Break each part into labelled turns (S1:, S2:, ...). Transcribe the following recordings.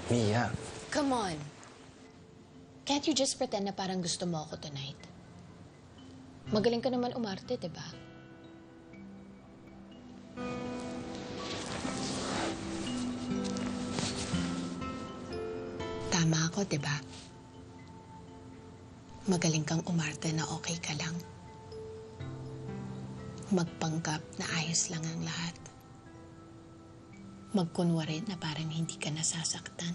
S1: Mia.
S2: Come on. Can't you just pretend na parang gusto mo ako tonight? Magaling ka naman umarte, diba? Tama ako, diba? Magaling kang umarte na okay ka lang. Magpanggap na ayos lang ang lahat. Magkunwari na parang hindi ka nasasaktan.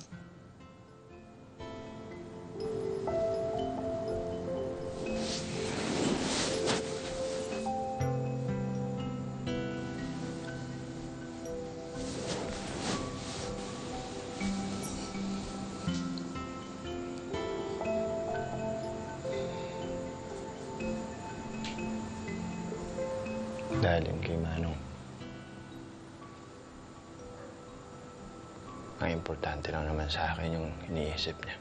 S1: Dahil yun kay Manong. Ang importante lang naman sa akin yung iniisip niya.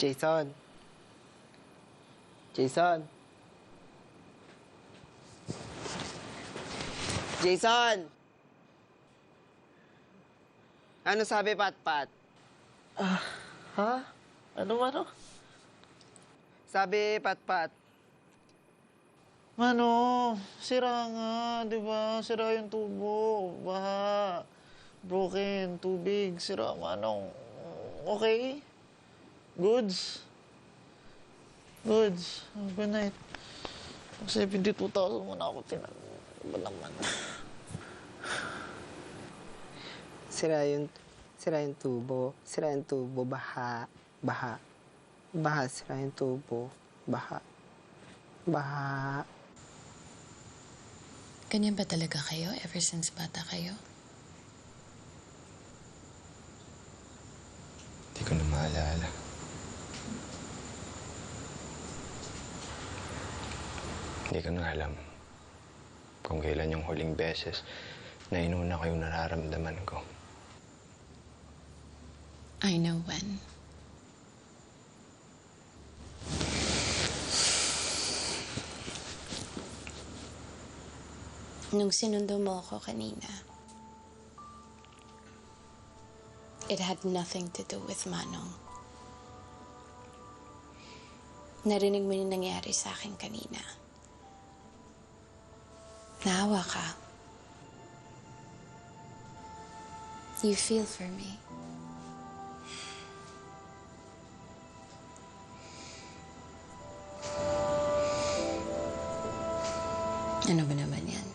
S3: Jason. Jason. Jason! Ano sabi, Pat-Pat?
S4: Ha? Ano?
S3: Sabi, Pat-Pat.
S4: Mano, sira nga, di ba? Sira yung tubo, baha, broken, tubig, sira, manong. Okay? Goods? Goods. Good night. 72,000 muna ako ba naman?
S3: Sira yung tubo. Sira yung tubo, baha. Baha, sira yung tubo. Baha.
S2: Ganyan ba talaga kayo ever since bata kayo?
S1: Hindi ko na maalala. Hindi ko na alam kung kailan yung huling beses na inuna ko yung nararamdaman ko.
S2: I know when. Nung sinundo mo ako kanina, it had nothing to do with Manong. Narinig mo yung nangyari sa akin kanina. Naawa ka. You feel for me. Ano ba naman yan?